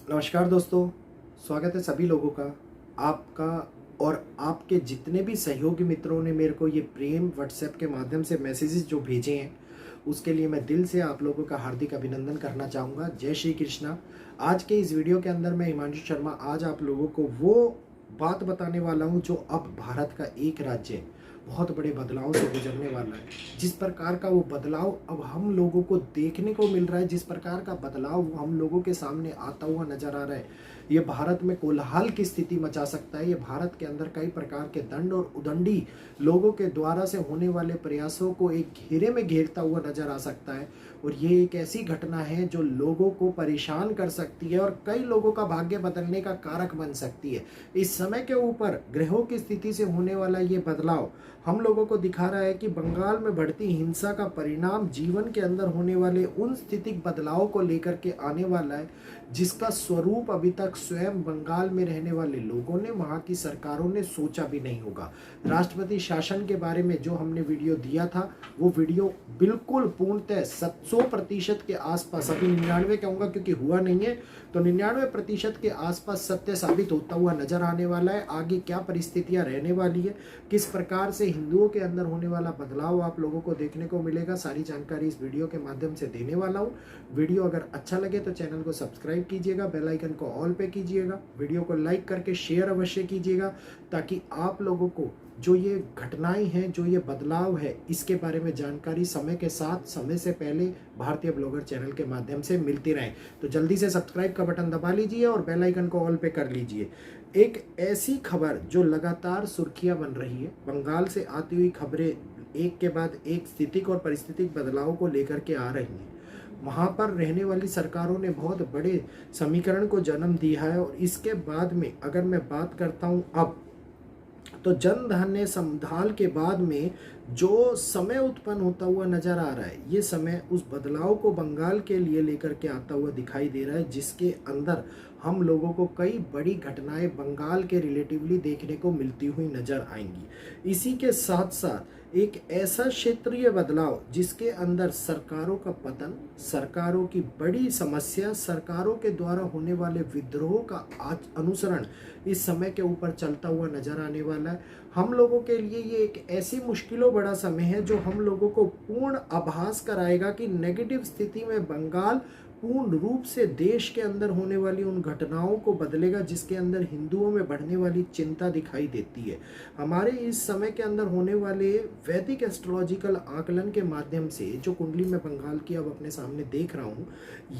नमस्कार दोस्तों, स्वागत है सभी लोगों का। आपका और आपके जितने भी सहयोगी मित्रों ने मेरे को ये प्रेम व्हाट्सएप के माध्यम से मैसेजेस जो भेजे हैं, उसके लिए मैं दिल से आप लोगों का हार्दिक अभिनंदन करना चाहूँगा। जय श्री कृष्णा। आज के इस वीडियो के अंदर मैं हिमांशु शर्मा आज आप लोगों को वो बात बताने वाला हूँ जो अब भारत का एक राज्य बहुत बड़े बदलाव से गुजरने वाला है। जिस प्रकार का वो बदलाव अब हम लोगों को देखने को मिल रहा है, जिस प्रकार का बदलाव वो हम लोगों के सामने आता हुआ नजर आ रहा है, ये भारत में कोलाहल की स्थिति मचा सकता है। ये भारत के अंदर कई प्रकार के दंड और उदंडी लोगों के द्वारा से होने वाले प्रयासों को एक घेरे में घेरता हुआ नजर आ सकता है। और ये एक ऐसी घटना है जो लोगों को परेशान कर सकती है और कई लोगों का भाग्य बदलने का कारक बन सकती है। इस समय के ऊपर ग्रहों की स्थिति से होने वाला ये बदलाव हम लोगों को दिखा रहा है कि बंगाल में बढ़ती हिंसा का परिणाम जीवन के अंदर होने वाले उन स्थितिक बदलाव को लेकर के आने वाला है, जिसका स्वरूप अभी तक स्वयं बंगाल में रहने वाले लोगों ने, वहां की सरकारों ने सोचा भी नहीं होगा। राष्ट्रपति शासन के बारे में जो हमने वीडियो दिया था, वो वीडियो बिल्कुल पूर्णतः 100% के आसपास, अभी 99 कहूंगा क्योंकि हुआ नहीं है, तो 99% के आसपास सत्य साबित होता हुआ नजर आने वाला है। आगे क्या परिस्थितियां रहने वाली है, किस प्रकार से हिंदुओं के अंदर होने वाला बदलाव आप लोगों को देखने को मिलेगा, सारी जानकारी इस वीडियो के माध्यम से देने वाला हूं। वीडियो अगर अच्छा लगे तो चैनल को सब्सक्राइब कीजिएगा, बेल आइकन को ऑल पे कीजिएगा, वीडियो को लाइक करके शेयर अवश्य कीजिएगा, ताकि आप लोगों को जो ये घटनाएं हैं, जो ये बदलाव है, इसके बारे में जानकारी समय के साथ, समय से पहले भारतीय ब्लॉगर चैनल के माध्यम से मिलती रहे। तो जल्दी से सब्सक्राइब का बटन दबा लीजिए और बेल आइकन को ऑल पे कर लीजिए। एक ऐसी खबर जो लगातार सुर्खियां बन रही है, बंगाल से आती हुई खबरें एक के बाद एक स्थितिक और परिस्थितिक बदलाव को लेकर के आ रही हैं। वहाँ पर रहने वाली सरकारों ने बहुत बड़े समीकरण को जन्म दिया है। और इसके बाद में अगर मैं बात करता हूँ अब, तो जन धन संधाल के बाद में जो समय उत्पन्न होता हुआ नजर आ रहा है, ये समय उस बदलाव को बंगाल के लिए लेकर के आता हुआ दिखाई दे रहा है, जिसके अंदर हम लोगों को कई बड़ी घटनाएं बंगाल के रिलेटिवली देखने को मिलती हुई नजर आएंगी। इसी के साथ साथ एक ऐसा क्षेत्रीय बदलाव जिसके अंदर सरकारों का पतन, सरकारों की बड़ी समस्या, सरकारों के द्वारा होने वाले विद्रोह का अनुसरण इस समय के ऊपर चलता हुआ नजर आने वाला है। हम लोगों के लिए ये एक ऐसी मुश्किलों बड़ा समय है जो हम लोगों को पूर्ण आभास कराएगा कि नेगेटिव स्थिति में बंगाल पूर्ण रूप से देश के अंदर होने वाली उन घटनाओं को बदलेगा, जिसके अंदर हिंदुओं में बढ़ने वाली चिंता दिखाई देती है। हमारे इस समय के अंदर होने वाले वैदिक एस्ट्रोलॉजिकल आकलन के माध्यम से जो कुंडली में बंगाल की अब अपने सामने देख रहा हूँ,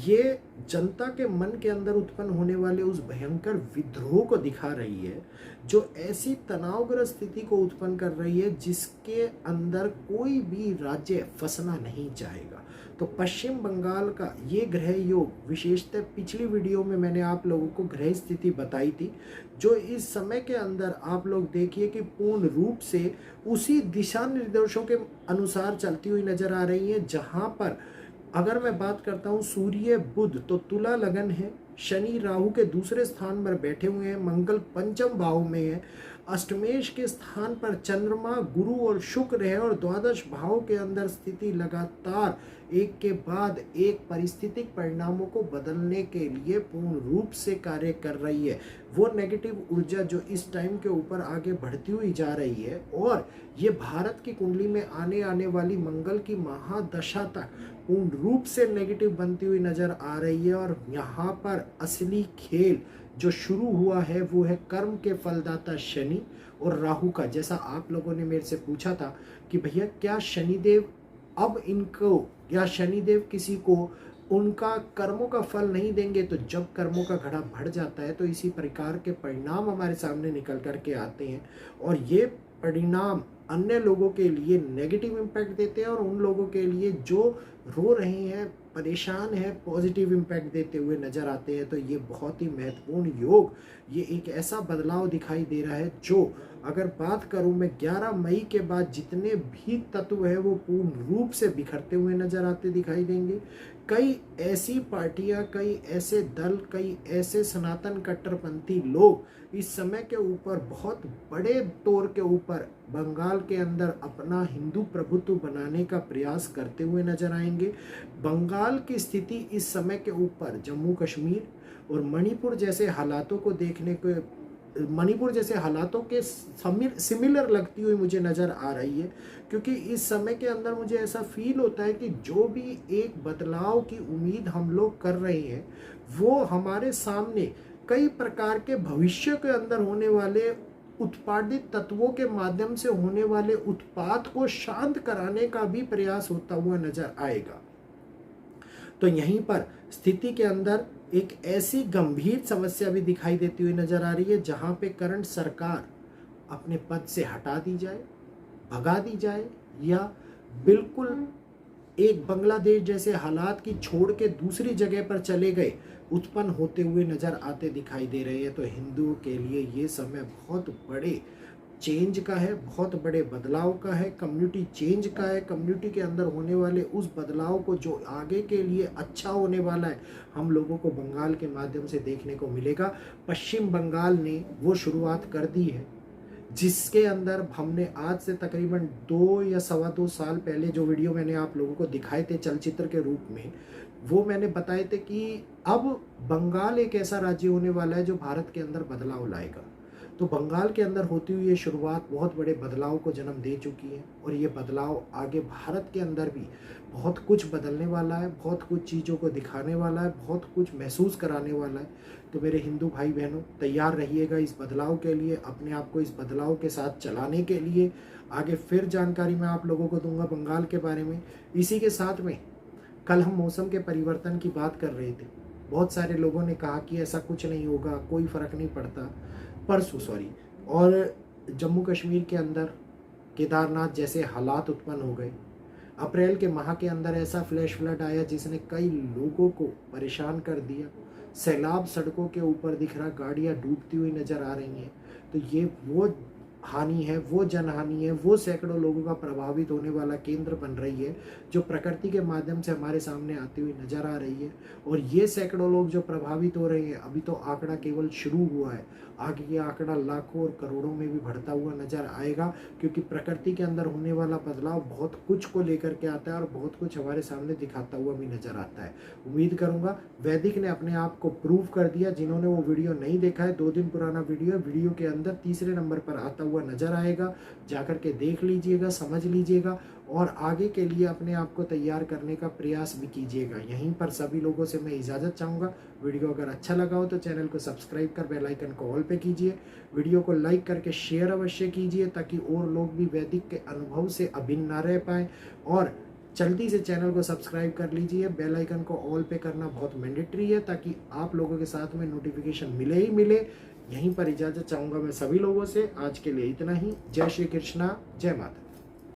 ये जनता के मन के अंदर उत्पन्न होने वाले उस भयंकर विद्रोह को दिखा रही है, जो ऐसी तनावग्रस्त स्थिति को उत्पन्न कर रही है जिसके अंदर कोई भी राज्य फंसना नहीं चाहेगा। तो पश्चिम बंगाल का ये ग्रह योग, विशेषतः पिछली वीडियो में मैंने आप लोगों को ग्रह स्थिति बताई थी, जो इस समय के अंदर आप लोग देखिए कि पूर्ण रूप से उसी दिशा निर्देशों के अनुसार चलती हुई नजर आ रही है। जहां पर अगर मैं बात करता हूँ सूर्य बुध तो तुला लगन है, शनि राहु के दूसरे स्थान पर बैठे हुए हैं, मंगल पंचम भाव में है, अष्टमेश के स्थान पर चंद्रमा, गुरु और शुक्र है, और द्वादश भाव के अंदर स्थिति लगातार एक के बाद एक परिस्थितिक परिणामों को बदलने के लिए पूर्ण रूप से कार्य कर रही है। वो नेगेटिव ऊर्जा जो इस टाइम के ऊपर आगे बढ़ती हुई जा रही है, और ये भारत की कुंडली में आने वाली मंगल की महादशा तक पूर्ण रूप से नेगेटिव बनती हुई नजर आ रही है। और यहाँ पर असली खेल जो शुरू हुआ है वो है कर्म के फलदाता शनि और राहु का। जैसा आप लोगों ने मेरे से पूछा था कि भैया क्या शनिदेव अब इनको, या शनिदेव किसी को उनका कर्मों का फल नहीं देंगे, तो जब कर्मों का घड़ा बढ़ जाता है तो इसी प्रकार के परिणाम हमारे सामने निकल करके आते हैं। और ये परिणाम अन्य लोगों के लिए नेगेटिव इम्पैक्ट देते हैं, और उन लोगों के लिए जो रो रहे हैं, परेशान है, पॉजिटिव इम्पैक्ट देते हुए नजर आते हैं। तो ये बहुत ही महत्वपूर्ण योग, ये एक ऐसा बदलाव दिखाई दे रहा है जो, अगर बात करूं मैं, 11 मई के बाद जितने भी तत्व है वो पूर्ण रूप से बिखरते हुए नजर आते दिखाई देंगे। कई ऐसी पार्टियां, कई ऐसे दल, कई ऐसे सनातन कट्टरपंथी लोग इस समय के ऊपर बहुत बड़े तौर के ऊपर बंगाल के अंदर अपना हिंदू प्रभुत्व बनाने का प्रयास करते हुए नजर आएंगे। बंगाल की स्थिति इस समय के ऊपर जम्मू कश्मीर और मणिपुर जैसे हालातों को देखने को, मणिपुर जैसे हालातों के सिमिलर लगती हुई मुझे नज़र आ रही है, क्योंकि इस समय के अंदर मुझे ऐसा फील होता है कि जो भी एक बदलाव की उम्मीद हम लोग कर रहे हैं वो हमारे सामने कई प्रकार के भविष्य के अंदर होने वाले उत्पादित तत्वों के माध्यम से होने वाले उत्पाद को शांत कराने का भी प्रयास होता हुआ नजर आएगा। तो यहीं पर स्थिति के अंदर एक ऐसी गंभीर समस्या भी दिखाई देती हुई नजर आ रही है जहां पे करंट सरकार अपने पद से हटा दी जाए, भगा दी जाए, या बिल्कुल एक बांग्लादेश जैसे हालात की छोड़ के दूसरी जगह पर चले गए उत्पन्न होते हुए नजर आते दिखाई दे रहे हैं। तो हिंदुओं के लिए ये समय बहुत बड़े चेंज का है, बहुत बड़े बदलाव का है, कम्युनिटी चेंज का है। कम्युनिटी के अंदर होने वाले उस बदलाव को जो आगे के लिए अच्छा होने वाला है हम लोगों को बंगाल के माध्यम से देखने को मिलेगा। पश्चिम बंगाल ने वो शुरुआत कर दी है जिसके अंदर हमने आज से तकरीबन 2 या सवा 2 साल पहले जो वीडियो मैंने आप लोगों को दिखाए थे चलचित्र के रूप में, वो मैंने बताए थे कि अब बंगाल एक ऐसा राज्य होने वाला है जो भारत के अंदर बदलाव लाएगा। तो बंगाल के अंदर होती हुई ये शुरुआत बहुत बड़े बदलाव को जन्म दे चुकी है और ये बदलाव आगे भारत के अंदर भी बहुत कुछ बदलने वाला है, बहुत कुछ चीज़ों को दिखाने वाला है, बहुत कुछ महसूस कराने वाला है। तो मेरे हिंदू भाई बहनों, तैयार रहिएगा इस बदलाव के लिए, अपने आप को इस बदलाव के साथ चलाने के लिए। आगे फिर जानकारी मैं आप लोगों को दूंगा बंगाल के बारे में। इसी के साथ में कल हम मौसम के परिवर्तन की बात कर रहे थे। बहुत सारे लोगों ने कहा कि ऐसा कुछ नहीं होगा, कोई फ़र्क नहीं पड़ता। और जम्मू कश्मीर के अंदर केदारनाथ जैसे हालात उत्पन्न हो गए। अप्रैल के माह के अंदर ऐसा फ्लैश फ्लड आया जिसने कई लोगों को परेशान कर दिया। सैलाब सड़कों के ऊपर दिख रहा, गाड़ियां डूबती हुई नजर आ रही हैं। तो ये वो हानि है, वो जनहानि है, वो सैकड़ों लोगों का प्रभावित होने वाला केंद्र बन रही है जो प्रकृति के माध्यम से हमारे सामने आती हुई नजर आ रही है। और ये सैकड़ों लोग जो प्रभावित हो रहे हैं, अभी तो आंकड़ा केवल शुरू हुआ है, आगे ये आंकड़ा लाखों और करोड़ों में भी बढ़ता हुआ नजर आएगा, क्योंकि प्रकृति के अंदर होने वाला बदलाव बहुत कुछ को लेकर के आता है और बहुत कुछ हमारे सामने दिखाता हुआ भी नजर आता है। उम्मीद करूंगा वैदिक ने अपने आप को प्रूव कर दिया। जिन्होंने वो वीडियो नहीं देखा है, 2 दिन पुराना वीडियो के अंदर तीसरे नंबर पर आता हुआ नजर आएगा, जाकर के देख लीजिएगा, समझ लीजिएगा और आगे के लिए अपने आप को तैयार करने का प्रयास भी कीजिएगा। यहीं पर सभी लोगों से मैं इजाज़त चाहूँगा। वीडियो अगर अच्छा लगा हो तो चैनल को सब्सक्राइब कर बेल आइकन को ऑल पे कीजिए। वीडियो को लाइक करके शेयर अवश्य कीजिए ताकि और लोग भी वैदिक के अनुभव से अभिन्न ना रह पाएँ। और जल्दी से चैनल को सब्सक्राइब कर लीजिए। बेल आइकन को ऑल पे करना बहुत मैंडेटरी है ताकि आप लोगों के साथ में नोटिफिकेशन मिले ही मिले। यहीं पर इजाज़त चाहूँगा मैं सभी लोगों से। आज के लिए इतना ही। जय श्री कृष्णा, जय माता।